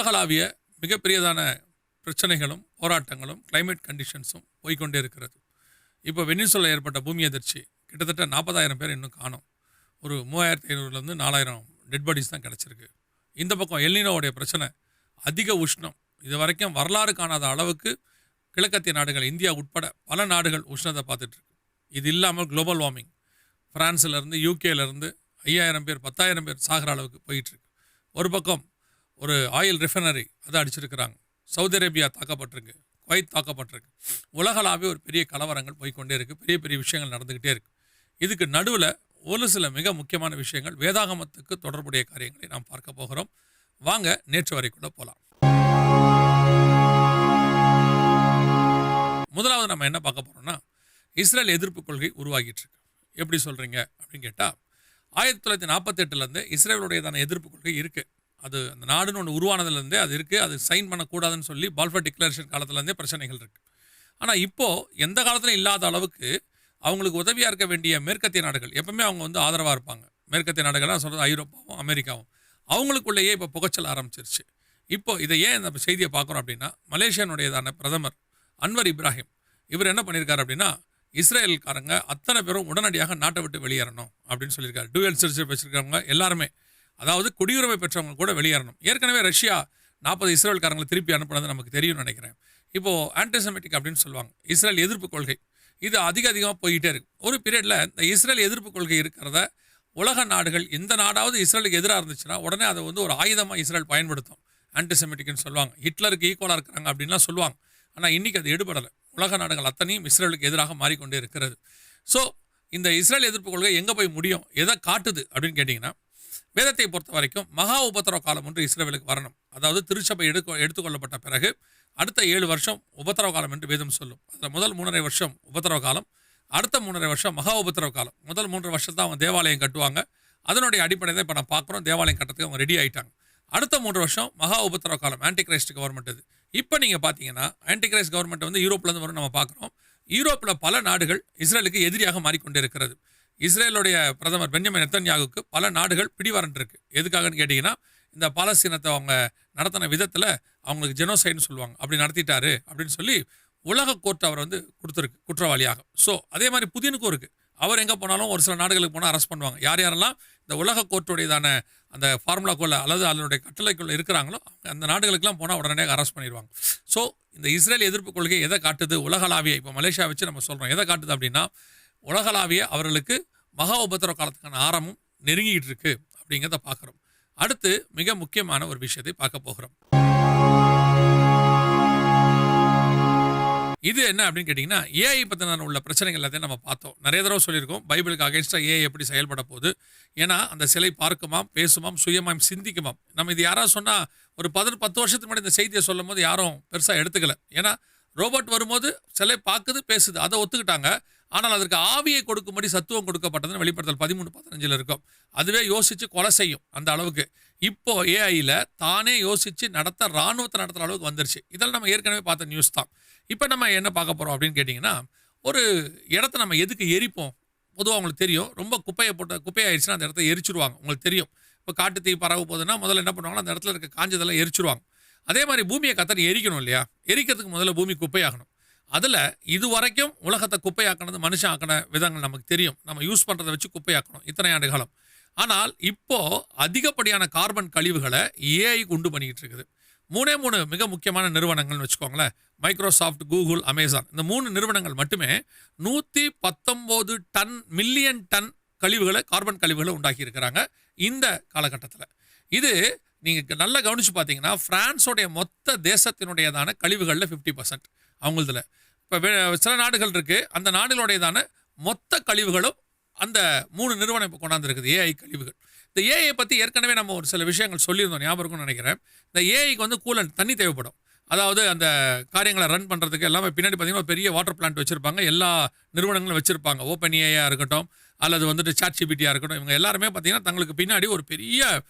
உலகளாவிய மிகப்பெரியதான பிரச்சனைகளும் போராட்டங்களும் கிளைமேட் கண்டிஷன்ஸும் போய்கொண்டே இருக்கிறது. இப்போ வெனிசுலா ஏற்பட்ட பூமி அதிர்ச்சி கிட்டத்தட்ட 40,000 பேர் இன்னும் காணோம். ஒரு 3,500லேருந்து 4,000 டெட் பாடிஸ் தான் கிடச்சிருக்கு. இந்த பக்கம் எல்னினோவுடைய பிரச்சனை, அதிக உஷ்ணம், இது வரைக்கும் வரலாறு காணாத அளவுக்கு கிழக்கத்திய நாடுகள் இந்தியா உட்பட பல நாடுகள் உஷ்ணத்தை பார்த்துட்ருக்கு. இது இல்லாமல் குளோபல் வார்மிங் ஃப்ரான்ஸிலேருந்து யூகேலேருந்து 5,000 பேர் 10,000 பேர் சாகிற அளவுக்கு போயிட்டுருக்கு. ஒரு பக்கம் ஒரு ஆயில் ரிஃபைனரி அதை அடிச்சிருக்கிறாங்க. சவுதி அரேபியா தாக்கப்பட்டிருக்கு, குவைத் தாக்கப்பட்டிருக்கு. உலகளாவே ஒரு பெரிய கலவரங்கள் போய்கொண்டே இருக்குது, பெரிய பெரிய விஷயங்கள் நடந்துக்கிட்டே இருக்குது. இதுக்கு நடுவில் ஒரு சில மிக முக்கியமான விஷயங்கள், வேதாகமத்துக்கு தொடர்புடைய காரியங்களை நாம் பார்க்க போகிறோம். வாங்க நேற்று வரைக்குள்ள போகலாம். முதலாவது நம்ம என்ன பார்க்க போகிறோம்னா, இஸ்ரேல் எதிர்ப்பு கொள்கை உருவாகிட்டு இருக்கு. எப்படி சொல்கிறீங்க அப்படின்னு கேட்டால், 1948லேருந்து இஸ்ரேலுடையதான எதிர்ப்பு கொள்கை இருக்குது. அது அந்த நாடுன்னு ஒன்று உருவானதுலேருந்தே அது இருக்குது. அது சைன் பண்ணக்கூடாதுன்னு சொல்லி பால்ஃபர் டிக்ளரேஷன் காலத்துலேருந்தே பிரச்சனைகள் இருக்குது. ஆனால் இப்போது எந்த காலத்திலும் இல்லாத அளவுக்கு அவங்களுக்கு உதவியாக இருக்க வேண்டிய மேற்கத்திய நாடுகள், எப்பவுமே அவங்க வந்து ஆதரவாக இருப்பாங்க. மேற்கத்திய நாடுகள்லாம் சொல்கிறது ஐரோப்பாவும் அமெரிக்காவும், அவங்களுக்குள்ளேயே இப்போ புகைச்சல் ஆரம்பிச்சிருச்சு. இப்போது இதை ஏன் இந்த செய்தியை பார்க்குறோம் அப்படின்னா, மலேசியானுடையதான பிரதமர் அன்வர் இப்ராஹிம் இவர் என்ன பண்ணியிருக்காரு அப்படின்னா, இஸ்ரேல்காரங்க அத்தனை பேரும் உடனடியாக நாட்டை விட்டு வெளியேறணும் அப்படின்னு சொல்லியிருக்காரு. டூயல் சிட்டிசன்ஷிப் வச்சுருக்கவங்க எல்லாருமே, அதாவது குடியுரிமை பெற்றவங்க கூட வெளியேறணும். ஏற்கனவே ரஷ்யா 40 இஸ்ரேல்காரங்களை திருப்பி அனுப்புனது நமக்கு தெரியும்னு நினைக்கிறேன். இப்போது ஆன்டிசெமிட்டிக் அப்படின்னு சொல்லுவாங்க, இஸ்ரேல் எதிர்ப்பு கொள்கை, இது அதிகமாக போய்கிட்டே இருக்குது. ஒரு பீரியடில் இந்த இஸ்ரேல் எதிர்ப்பு கொள்கை இருக்கிறத உலக நாடுகள், எந்த நாடாவது இஸ்ரேலுக்கு எதிராக இருந்துச்சுன்னா உடனே அதை வந்து ஒரு ஆயுதமாக இஸ்ரேல் பயன்படுத்தும். ஆன்டிசெமிட்டிக்னு சொல்லுவாங்க, ஹிட்லருக்கு ஈக்குவலாக இருக்கிறாங்க அப்படின்லாம் சொல்லுவாங்க. ஆனால் இன்றைக்கி அது எடுபடலை. உலக நாடுகள் அத்தனையும் இஸ்ரேலுக்கு எதிராக மாறிக்கொண்டே இருக்கிறது. ஸோ இந்த இஸ்ரேல் எதிர்ப்பு கொள்கை எங்கே போய் முடியும், எதை காட்டுது அப்படின்னு கேட்டிங்கன்னா, வேதத்தை பொறுத்த வரைக்கும் மகா உபத்திரவ காலம் ஒன்று இஸ்ரேலுக்கு வரணும். அதாவது திருச்சபை எடுத்துக்கொள்ளப்பட்ட பிறகு அடுத்த 7 வருஷம் உபத்திரவ காலம் என்று வேதம் சொல்லும். அதில் முதல் 3.5 வருஷம் உபத்திரவ காலம், அடுத்த 3.5 வருஷம் மகா உபத்திரவ காலம். முதல் 3 வருஷம் தான் அவங்க தேவாலயம் கட்டுவாங்க. அதனுடைய அடிப்படையில் இப்போ நான் பார்க்குறோம், தேவாலயம் கட்டுறதுக்கு அவங்க ரெடி ஆகிட்டாங்க. அடுத்த 3 வருஷம் மகா உபத்திரவ காலம், ஆன்டி கிரைஸ்ட் கவர்மெண்ட். இது இப்போ நீங்கள் பார்த்தீங்கன்னா ஆன்டி கிரைஸ்ட் கவர்மெண்ட் வந்து யூரோப்லேருந்து வரும் நம்ம பார்க்குறோம். யூரோப்பில் பல நாடுகள் இஸ்ரேலுக்கு எதிரியாக மாறிக்கொண்டே இருக்கிறது. இஸ்ரேலுடைய பிரதமர் பென்யமின் நெத்தன்யாகுவுக்கு பல நாடுகள் பிடிவாரண்ட் இருக்குது. எதுக்காகன்னு கேட்டிங்கன்னா, இந்த பாலஸ்தீனத்தை அவங்க நடத்தின விதத்தில் அவங்களுக்கு ஜெனோசைட்னு சொல்லுவாங்க, அப்படி நடத்திட்டாரு அப்படின்னு சொல்லி உலக கோர்ட் அவர் வந்து கொடுத்துருக்கு குற்றவாளியாக. ஸோ அதே மாதிரி புதினுக்கும் இருக்குது. அவர் எங்கே போனாலும் ஒரு சில நாடுகளுக்கு போனால் அரெஸ்ட் பண்ணுவாங்க. யார் யாரெல்லாம் இந்த உலக கோர்ட்டுடையதான அந்த ஃபார்முலாக்குள்ளே அல்லது அதனுடைய கட்டளைக்குள்ளே இருக்கிறாங்களோ அந்த நாடுகளுக்கெல்லாம் போனால் உடனே அரெஸ்ட் பண்ணிடுவாங்க. ஸோ இந்த இஸ்ரேல் எதிர்ப்பு கொள்கை எதை காட்டுது, உலகளாவிய, இப்போ மலேசியா வச்சு நம்ம சொல்கிறோம், எதை காட்டுது அப்படின்னா, உலகளாவிய அவர்களுக்கு மகா உபத்திரவ காலத்துக்கான ஆரம்பம் நெருங்கிட்டு இருக்கு அப்படிங்கிறத பார்க்குறோம். அடுத்து மிக முக்கியமான ஒரு விஷயத்தை பார்க்க போகிறோம். இது என்ன அப்படின்னு கேட்டிங்கன்னா, ஏஐ பற்றின உள்ள பிரச்சனைகள் எல்லாத்தையும் நம்ம பார்த்தோம். நிறைய தடவை சொல்லியிருக்கோம், பைபிளுக்கு அகேன்ஸ்டாக ஏஐ எப்படி செயல்பட போகுது. ஏன்னா அந்த சிலை பார்க்குமாம், பேசுமாம், சுயமாம், சிந்திக்குமாம். நம்ம இது யாராவது சொன்னால் ஒரு 10 வருஷத்துக்கு முன்னாடி இந்த செய்தியை சொல்லும் போது யாரும் பெருசாக எடுத்துக்கல. ஏன்னா ரோபோட் வரும்போது சிலை பார்க்குது, பேசுது, அதை ஒத்துக்கிட்டாங்க. ஆனால் அதற்கு ஆவியை கொடுக்கும்படி சத்துவம் கொடுக்கப்பட்டதுன்னு வெளிப்படுத்தல் 13:15 இருக்கும். அதுவே யோசித்து கொலை செய்யும் அந்த அளவுக்கு. இப்போ ஏஐயில் தானே யோசித்து நடத்த, இராணுவத்தை நடத்துகிற அளவுக்கு வந்துருச்சு. இதெல்லாம் நம்ம ஏற்கனவே பார்த்த நியூஸ் தான். இப்போ நம்ம என்ன பார்க்க போகிறோம் அப்படின்னு கேட்டிங்கன்னா, ஒரு இடத்த நம்ம எதுக்கு எரிப்போம், பொதுவாக உங்களுக்கு தெரியும், ரொம்ப குப்பையாயிடுச்சுன்னா அந்த இடத்த எரிச்சிருவாங்க. உங்களுக்கு தெரியும், இப்போ காட்டு தீ பரவ போகுதுன்னா முதல்ல என்ன பண்ணுவாங்கன்னா, அந்த இடத்துல இருக்க காஞ்சதெல்லாம் எரிச்சிருவாங்க. அதே மாதிரி பூமியை கத்தர் எரிக்கணும் இல்லையா, எரிக்கிறதுக்கு முதல்ல பூமி குப்பையாகணும். அதில் இது வரைக்கும் உலகத்தை குப்பையாக்கினது மனுஷன் ஆக்கின விதங்கள் நமக்கு தெரியும். நம்ம யூஸ் பண்ணுறதை வச்சு குப்பையாக்கணும் இத்தனை ஆண்டு காலம். ஆனால் இப்போது அதிகப்படியான கார்பன் கழிவுகளை ஏஐ உண்டு பண்ணிக்கிட்டு இருக்குது. 3 மிக முக்கியமான நிறுவனங்கள்னு வச்சுக்கோங்களேன், மைக்ரோசாஃப்ட், கூகுள், அமேசான். இந்த 3 நிறுவனங்கள் மட்டுமே 119 மில்லியன் டன் கழிவுகளை, கார்பன் கழிவுகளை உண்டாக்கி இருக்கிறாங்க இந்த காலகட்டத்தில். இது நீங்கள் நல்லா கவனித்து பார்த்தீங்கன்னா, பிரான்ஸோடைய மொத்த தேசத்தினுடையதான கழிவுகளில் 50% அவங்களதில். இப்போ சில நாடுகள் இருக்குது, அந்த நாடுகளுடையதான மொத்த கழிவுகளும் அந்த 3 நிறுவனம் இப்போ கொண்டாந்துருக்குது, ஏஐ கழிவுகள். இந்த ஏஐ பற்றி ஏற்கனவே நம்ம ஒரு சில விஷயங்கள் சொல்லியிருந்தோம், ஞாபகம் இருக்கும்னு நினைக்கிறேன். இந்த ஏஐக்கு வந்து கூலண்ட், தண்ணி தேவைப்படும். அதாவது அந்த காரியங்களை ரன் பண்ணுறதுக்கு எல்லாமே பின்னாடி பார்த்தீங்கன்னா ஒரு பெரிய வாட்டர் பிளான்ட் வச்சுருப்பாங்க. எல்லா நிறுவனங்களும் வச்சுருப்பாங்க. ஓப்பன் ஏஐயாக இருக்கட்டும் அல்லது வந்துட்டு சாட்ஜிபிடியாக இருக்கட்டும், இவங்க எல்லாருமே பார்த்தீங்கன்னா தங்களுக்கு பின்னாடி ஒரு பெரிய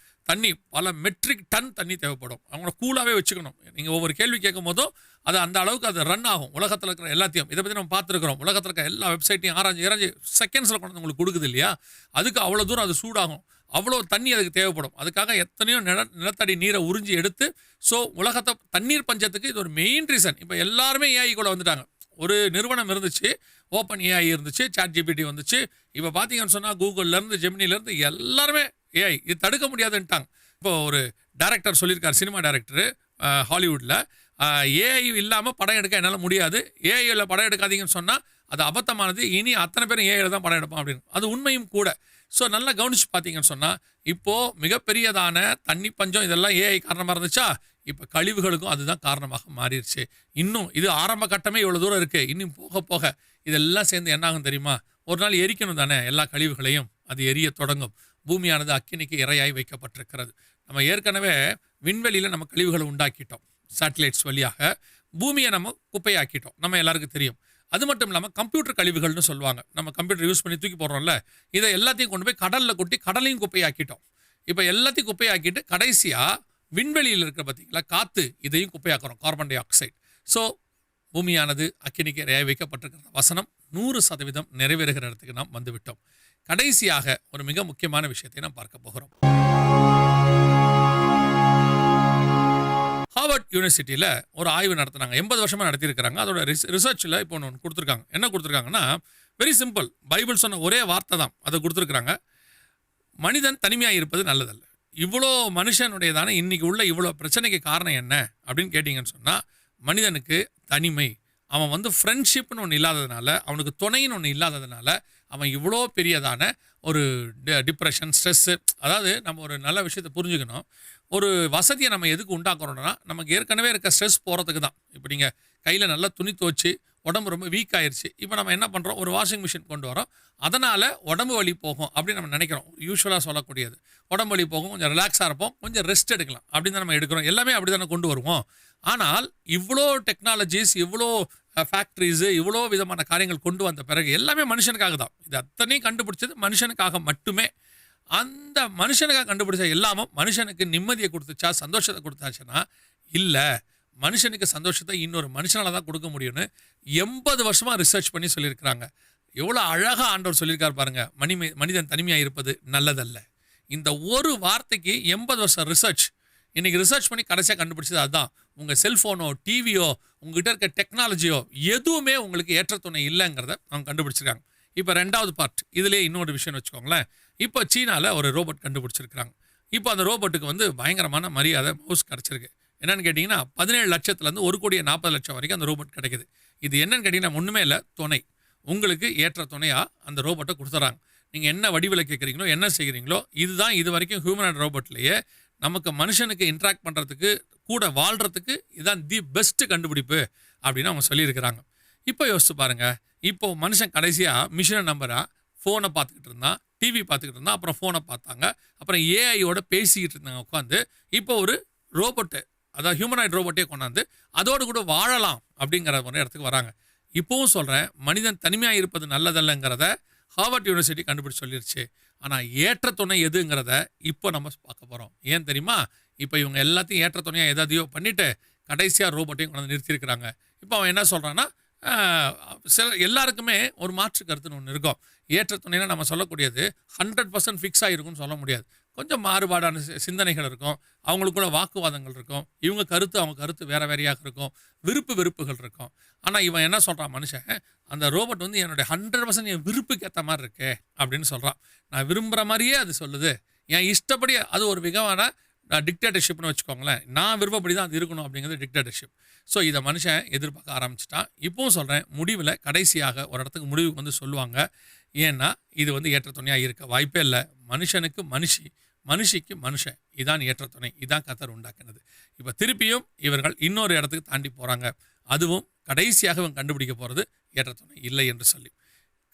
தண்ணி, பல மெட்ரிக் டன் தண்ணி தேவைப்படும். அவங்கள கூலாகவே வச்சுக்கணும். நீங்கள் ஒவ்வொரு கேள்வி கேட்கும் போதும் அது அந்த அளவுக்கு அது ரன் ஆகும். உலகத்தில் இருக்கிற எல்லாத்தையும், இதை பற்றி நம்ம பார்த்துருக்குறோம், உலகத்தில் இருக்க எல்லா வெப்சைட்டையும் ஆராய்ச்சி செகண்ட்ஸில் கொண்டு வந்து உங்களுக்கு கொடுக்குது இல்லையா, அதுக்கு அவ்வளோ தூரம் அது சூடாகும். அவ்வளோ தண்ணி அதுக்கு தேவைப்படும். அதுக்காக எத்தனையோ நிலத்தடி நீரை உறிஞ்சி எடுத்து ஸோ உலகத்தை தண்ணீர் பஞ்சத்துக்கு இது ஒரு மெயின் ரீசன். இப்போ எல்லாருமே ஏஐ கூட வந்துட்டாங்க. ஒரு நிறுவனம் இருந்துச்சு, ஓப்பன் ஏஐ இருந்துச்சு, சாட் ஜிபிடி வந்துச்சு. இப்போ பார்த்தீங்கன்னு சொன்னால் கூகுள்லேருந்து ஜெமினிலேருந்து எல்லாருமே ஏஐ இது தடுக்க முடியாதுன்ட்டாங்க. இப்போ ஒரு டைரக்டர் சொல்லியிருக்கார், சினிமா டைரக்டரு ஹாலிவுட்டில், ஏஐ இல்லாமல் படம் எடுக்க என்னால் முடியாது, ஏஐயில் படம் எடுக்காதீங்கன்னு சொன்னால் அது அபத்தமானது, இனி அத்தனை பேரும் ஏஐயில் தான் படம் எடுப்பான் அப்படின்னு. அது உண்மையும் கூட. ஸோ நல்லா கவனிச்சு பார்த்தீங்கன்னு சொன்னால் இப்போது மிகப்பெரியதான தண்ணி பஞ்சம் இதெல்லாம் ஏஐ காரணமாக இருந்துச்சா, இப்போ கழிவுகளுக்கும் அதுதான் காரணமாக மாறிடுச்சு. இன்னும் இது ஆரம்ப கட்டமே இவ்வளோ தூரம் இருக்குது. இன்னும் போக போக இதெல்லாம் சேர்ந்து என்ன ஆகும் தெரியுமா? ஒரு நாள் எரிக்கணும் தானே எல்லா கழிவுகளையும், அது எரிய தொடங்கும். பூமியானது அக்கினிக்கு இரையாய் வைக்கப்பட்டிருக்கிறது. நம்ம ஏற்கனவே விண்வெளியில் நம்ம கழிவுகளை உண்டாக்கிட்டோம், சேட்டலைட்ஸ் வழியாக பூமியை நம்ம குப்பையாக்கிட்டோம், நம்ம எல்லாருக்கும் தெரியும். அது மட்டும் இல்லாமல் கம்ப்யூட்டர் கழிவுகள்னு சொல்லுவாங்க. நம்ம கம்ப்யூட்டர் யூஸ் பண்ணி தூக்கி போடுறோம்ல, இதை எல்லாத்தையும் கொண்டு போய் கடலில் கொட்டி கடலையும் குப்பையாக்கிட்டோம். இப்போ எல்லாத்தையும் குப்பையாக்கிட்டு கடைசியாக விண்வெளியில் இருக்கிற பார்த்தீங்களா காற்று, இதையும் குப்பையாக்குறோம், கார்பன் டை ஆக்சைடு. ஸோ பூமியானது அக்கினிக்கு இரையாய் வைக்கப்பட்டிருக்கிற வசனம் 100% நிறைவேறுகிற இடத்துக்கு நாம் வந்துவிட்டோம். கடைசியாக ஒரு மிக முக்கியமான விஷயத்தை நாம் பார்க்க போகிறோம். ஹார்வர்ட் யூனிவர்சிட்டியில் ஒரு ஆய்வு நடத்தினாங்க, 80 வருஷமாக நடத்தியிருக்கிறாங்க. அதோட ரிசர்ச்சில் இப்போ ஒன்று கொடுத்துருக்காங்க. என்ன கொடுத்துருக்காங்கன்னா, வெரி சிம்பிள், பைபிள் சொன்ன ஒரே வார்த்தை தான் அதை கொடுத்துருக்குறாங்க. மனிதன் தனிமையாக இருப்பது நல்லதல்ல. இவ்வளோ மனுஷனுடையதான இன்றைக்கி உள்ள இவ்வளோ பிரச்சனைக்கு காரணம் என்ன அப்படின்னு கேட்டிங்கன்னு சொன்னால், மனிதனுக்கு தனிமை. அவன் ஃப்ரெண்ட்ஷிப்னு ஒன்று இல்லாததுனால, அவனுக்கு துணைன்னு ஒன்று இல்லாததுனால அவன் இவ்வளோ பெரியதான ஒரு டிப்ரெஷன், ஸ்ட்ரெஸ்ஸு. அதாவது நம்ம ஒரு நல்ல விஷயத்தை புரிஞ்சுக்கணும். ஒரு வசதியை நம்ம எதுக்கு உண்டாக்குறோம்னா, நமக்கு ஏற்கனவே இருக்க ஸ்ட்ரெஸ் போகிறதுக்கு தான். இப்போ நீங்கள் கையில் நல்லா துணி துவச்சி உடம்பு ரொம்ப வீக் ஆயிடுச்சு, இப்போ நம்ம என்ன பண்ணுறோம், ஒரு வாஷிங் மிஷின் கொண்டு வரோம், அதனால் உடம்பு வலி போகும் அப்படின்னு நம்ம நினைக்கிறோம். யூஸ்வலாக சொல்லக்கூடியது உடம்பு வலி போகும், கொஞ்சம் ரிலாக்ஸாக இருப்போம், கொஞ்சம் ரெஸ்ட் எடுக்கலாம் அப்படின்னு தான் நம்ம எடுக்கிறோம். எல்லாமே அப்படி தானே கொண்டு வருவோம். ஆனால் இவ்வளோ டெக்னாலஜிஸ், இவ்வளோ ஃபேக்ட்ரிஸு, இவ்வளோ விதமான காரியங்கள் கொண்டு வந்த பிறகு எல்லாமே மனுஷனுக்காக தான். இது அத்தனையும் கண்டுபிடிச்சது மனுஷனுக்காக மட்டுமே. அந்த மனுஷனுக்காக கண்டுபிடிச்ச எல்லாமும் மனுஷனுக்கு நிம்மதியை கொடுத்துச்சா, சந்தோஷத்தை கொடுத்தாச்சுன்னா இல்லை. மனுஷனுக்கு சந்தோஷத்தை இன்னொரு மனுஷனால தான் கொடுக்க முடியும்னு 80 வருஷமாக ரிசர்ச் பண்ணி சொல்லியிருக்கிறாங்க. எவ்வளோ அழகாக ஆண்டவர் சொல்லியிருக்கார் பாருங்க, மனிதன் தனிமையாக இருப்பது நல்லதல்ல. இந்த ஒரு வார்த்தைக்கு 80 வருஷம் ரிசர்ச். இன்றைக்கி ரிசர்ச் பண்ணி கடைசியாக கண்டுபிடிச்சது அதுதான். உங்கள் செல்ஃபோனோ, டிவியோ, உங்கள்கிட்ட இருக்க டெக்னாலஜியோ எதுவுமே உங்களுக்கு ஏற்ற துணை இல்லைங்கிறத அவங்க கண்டுபிடிச்சிருக்காங்க. இப்போ 2வது பார்ட், இதிலே இன்னொரு விஷயம்னு வச்சுக்கோங்களேன். இப்போ சீனாவில் ஒரு ரோபோட் கண்டுபிடிச்சிருக்கிறாங்க. இப்போ அந்த ரோபோட்டுக்கு பயங்கரமான மரியாதை, மவுஸ் கிடச்சிருக்கு. என்னென்னு கேட்டிங்கன்னா 17 லட்சத்துலேருந்து 1,40,00,000 வரைக்கும் அந்த ரோபோட் கிடைக்குது. இது என்னென்னு கேட்டிங்கன்னா ஒன்றுமே இல்லை, துணை. உங்களுக்கு ஏற்ற துணையாக அந்த ரோபோட்டை கொடுத்துட்றாங்க. நீங்கள் என்ன வடிவில் கேட்குறீங்களோ, என்ன செய்கிறீங்களோ, இதுதான் இது வரைக்கும் ஹியூமனாய்டு ரோபோட்லேயே நமக்கு மனுஷனுக்கு இன்ட்ராக்ட் பண்ணுறதுக்கு, கூட வாழ்கிறதுக்கு இதுதான் தி பெஸ்ட்டு கண்டுபிடிப்பு அப்படின்னு அவங்க சொல்லியிருக்கிறாங்க. இப்போ யோசிச்சு பாருங்கள், இப்போது மனுஷன் கடைசியாக மிஷினை நம்பராக ஃபோனை பார்த்துக்கிட்டு இருந்தான், டிவி பார்த்துக்கிட்டு இருந்தான், அப்புறம் ஃபோனை பார்த்தாங்க, அப்புறம் ஏஐயோட பேசிக்கிட்டு இருந்தாங்க உட்காந்து. இப்போ ஒரு ரோபோட்டு, அதாவது ஹியூமனாய்டு ரோபோட்டே கொண்டாந்து அதோடு கூட வாழலாம் அப்படிங்கிற ஒரு இடத்துக்கு வராங்க. இப்போவும் சொல்கிறேன், மனிதன் தனிமையாக இருப்பது நல்லதல்லைங்கிறத ஹார்வர்ட் யூனிவர்சிட்டி கண்டுபிடிச்சு சொல்லிருச்சு. ஆனால் ஏற்ற துணை எதுங்கிறத இப்போ நம்ம பார்க்க போகிறோம். ஏன் தெரியுமா? இப்போ இவங்க எல்லாத்தையும் ஏற்ற துணையாக எதையோ பண்ணிவிட்டு கடைசியாக ரோபோட்டையும் கொண்டு நிறுத்தியிருக்கிறாங்க. இப்போ அவன் என்ன சொல்கிறான்னா, எல்லாருக்குமே ஒரு மாற்று கருத்துன்னு ஒன்று இருக்கும். ஏற்ற துணைனா நம்ம சொல்லக்கூடியது 100% ஃபிக்ஸ் ஆகிருக்கும்னு சொல்ல முடியாது. கொஞ்சம் மாறுபாடான சிந்தனைகள் இருக்கும், அவங்களுக்குள்ள வாக்குவாதங்கள் இருக்கும், இவங்க கருத்து அவங்க கருத்து வேறு வேறையாக இருக்கும், வெறுப்புகள் இருக்கும். ஆனால் இவன் என்ன சொல்கிறான் மனுஷன், அந்த ரோபோட் என்னுடைய 100% என் விருப்புக்கு ஏற்ற மாதிரி இருக்கே அப்படின்னு சொல்கிறான். நான் விரும்புகிற மாதிரியே அது சொல்லுது, என் இஷ்டப்படி. அது ஒரு விதமான டிக்டேட்டர்ஷிப்னு வச்சுக்கோங்களேன். நான் விருப்பப்படி தான் அது இருக்கணும் அப்படிங்கிறது டிக்டேட்டர்ஷிப். ஸோ இதை மனுஷன் எதிர்பார்க்க ஆரம்பிச்சிட்டான். இப்போவும் சொல்கிறேன், முடிவில் கடைசியாக ஒரு இடத்துக்கு முடிவுக்கு சொல்லுவாங்க. ஏன்னா இது ஏற்ற துணையாக இருக்க வாய்ப்பே இல்லை. மனுஷனுக்கு மனுஷிக்கு மனுஷன், இதான் ஏற்ற துணை, இதான் கர்த்தர் உண்டாக்கினது. இப்போ திருப்பியும் இவர்கள் இன்னொரு இடத்துக்கு தாண்டி போகிறாங்க. அதுவும் கடைசியாக இவன் கண்டுபிடிக்க போகிறது ஏற்ற துணை இல்லை என்று சொல்லி.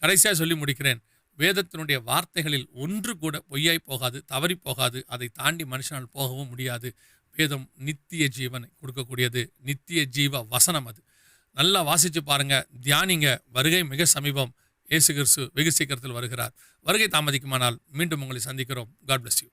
கடைசியாக சொல்லி முடிக்கிறேன், வேதத்தினுடைய வார்த்தைகளில் ஒன்று கூட பொய்யாய் போகாது, தவறி போகாது. அதை தாண்டி மனுஷனால் போகவும் முடியாது. வேதம் நித்திய ஜீவனை கொடுக்கக்கூடியது, நித்திய ஜீவ வசனம். அது நல்லா வாசித்து பாருங்கள், தியானிங்க. வருகை மிக சமீபம். இயேசு கிறிஸ்து வெகு சீக்கிரத்தில் வருகிறார். வருகை தாமதிக்குமானால் மீண்டும் உங்களை சந்திக்கிறோம். God bless you.